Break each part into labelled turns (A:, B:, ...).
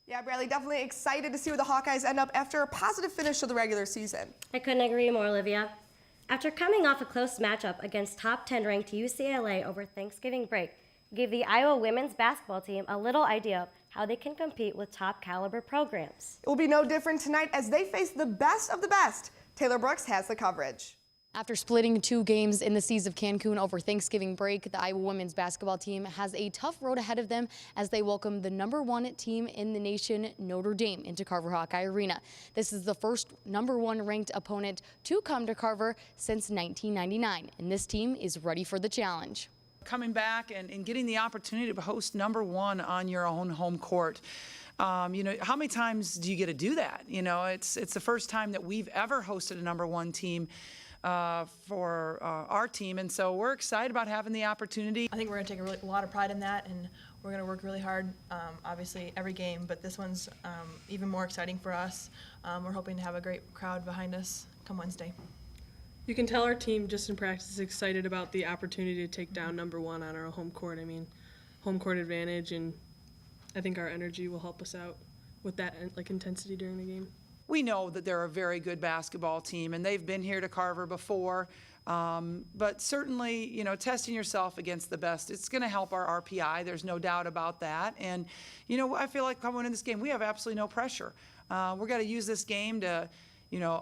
A: Yeah, Bradley, definitely excited to see where the Hawkeyes end up after a positive finish to the regular season.
B: I couldn't agree more, Olivia. After coming off a close matchup against top 10 ranked UCLA over Thanksgiving break, gave the Iowa women's basketball team a little idea of how they can compete with top caliber programs.
A: It will be no different tonight as they face the best of the best. Taylor Brooks has the coverage.
C: After splitting 2 games in the Seas of Cancun over Thanksgiving break, the Iowa women's basketball team has a tough road ahead of them as they welcome the #1 team in the nation, Notre Dame, into Carver Hawkeye Arena. This is the first #1 ranked opponent to come to Carver since 1999, and this team is ready for the challenge.
D: Coming back and getting the opportunity to host #1 on your own home court. How many times do you get to do that? It's the first time that we've ever hosted a #1 team for our team, and so we're excited about having the opportunity.
E: I think we're going to take a lot of pride in that, and we're going to work really hard, obviously, every game, but this one's even more exciting for us. We're hoping to have a great crowd behind us come Wednesday.
F: You can tell our team just in practice is excited about the opportunity to take down #1 on our home court. I mean, home court advantage, and I think our energy will help us out with that intensity during the game.
D: We know that they're a very good basketball team, and they've been here to Carver before. But certainly, testing yourself against the best, it's going to help our RPI. There's no doubt about that. And, I feel like coming in this game, we have absolutely no pressure. We're going to use this game to,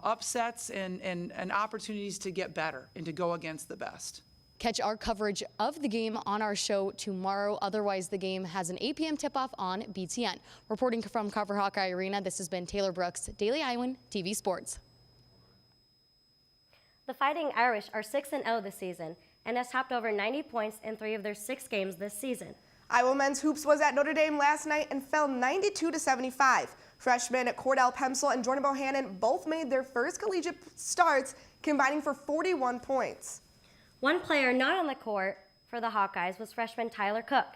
D: upsets and opportunities to get better and to go against the best.
C: Catch our coverage of the game on our show tomorrow. Otherwise, the game has an 8 p.m. tip-off on BTN. Reporting from Carver Hawkeye Arena, this has been Taylor Brooks, Daily Iowan TV Sports.
B: The Fighting Irish are 6-0 this season and has topped over 90 points in 3 of their 6 games this season.
A: Iowa men's hoops was at Notre Dame last night and fell 92-75. Freshmen Cordell Pemsel and Jordan Bohannon both made their first collegiate starts, combining for 41 points.
B: One player not on the court for the Hawkeyes was freshman Tyler Cook.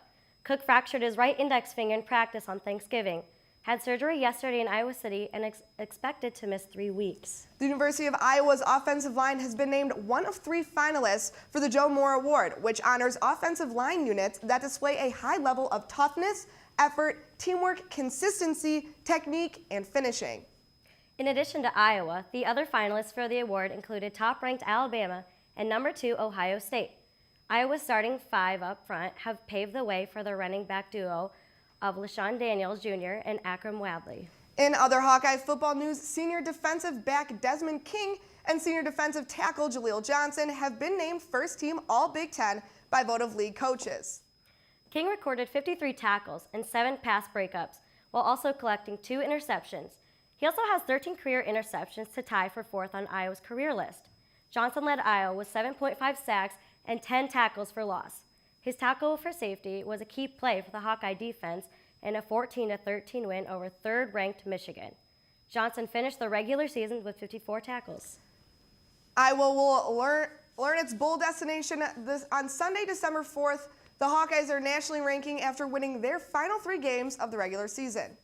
B: Cook fractured his right index finger in practice on Thanksgiving, had surgery yesterday in Iowa City, and expected to miss 3 weeks.
A: The University of Iowa's offensive line has been named one of 3 finalists for the Joe Moore Award, which honors offensive line units that display a high level of toughness, effort, teamwork, consistency, technique, and finishing.
B: In addition to Iowa, the other finalists for the award included top-ranked Alabama and #2 Ohio State. Iowa's starting 5 up front have paved the way for the running back duo of LaShawn Daniels Jr. and Akram Wadley.
A: In other Hawkeye football news, senior defensive back Desmond King and senior defensive tackle Jaleel Johnson have been named first-team All-Big Ten by vote of league coaches.
B: King recorded 53 tackles and 7 pass breakups, while also collecting 2 interceptions. He also has 13 career interceptions to tie for 4th on Iowa's career list. Johnson led Iowa with 7.5 sacks and 10 tackles for loss. His tackle for safety was a key play for the Hawkeye defense in a 14-13 win over 3rd-ranked Michigan. Johnson finished the regular season with 54 tackles.
A: Iowa will learn its bowl destination on Sunday, December 4th. The Hawkeyes are nationally ranking after winning their final 3 games of the regular season.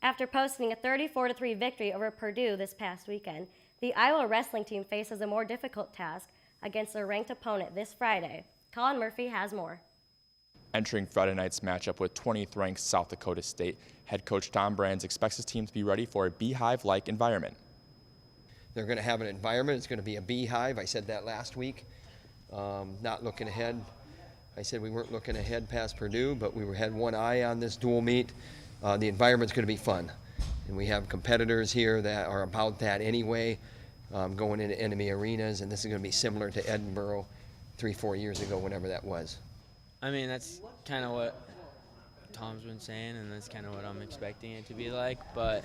B: After posting a 34-3 victory over Purdue this past weekend, the Iowa wrestling team faces a more difficult task against a ranked opponent this Friday. Colin Murphy has more.
G: Entering Friday night's matchup with 20th ranked South Dakota State, head coach Tom Brands expects his team to be ready for a beehive-like environment.
H: They're going to have an environment. It's going to be a beehive. I said that last week. Not looking ahead. I said we weren't looking ahead past Purdue, but we had one eye on this dual meet. The environment's going to be fun. And we have competitors here that are about that anyway, going into enemy arenas, and this is going to be similar to Edinburgh 3-4 years ago, whenever that was.
I: I mean, that's kind of what Tom's been saying, and that's kind of what I'm expecting it to be like. But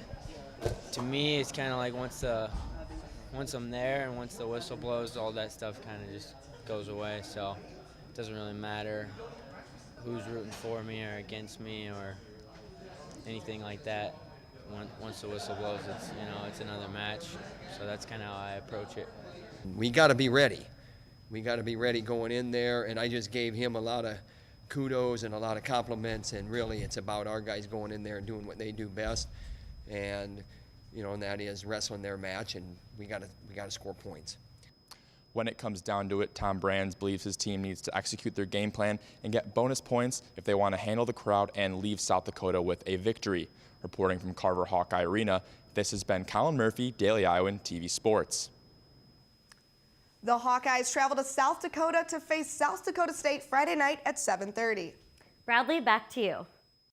I: to me, it's kind of like once I'm there and once the whistle blows, all that stuff kind of just goes away. So it doesn't really matter who's rooting for me or against me or anything like that. Once the whistle blows, it's another match. So that's kind of how I approach it.
H: We got to be ready. We got to be ready going in there, and I just gave him a lot of kudos and a lot of compliments, and really it's about our guys going in there and doing what they do best, and and that is wrestling their match, and we got to score points.
G: When it comes down to it, Tom Brands believes his team needs to execute their game plan and get bonus points if they want to handle the crowd and leave South Dakota with a victory. Reporting from Carver Hawkeye Arena, this has been Colin Murphy, Daily Iowan TV Sports.
A: The Hawkeyes travel to South Dakota to face South Dakota State Friday night at 7:30.
B: Bradley, back to you.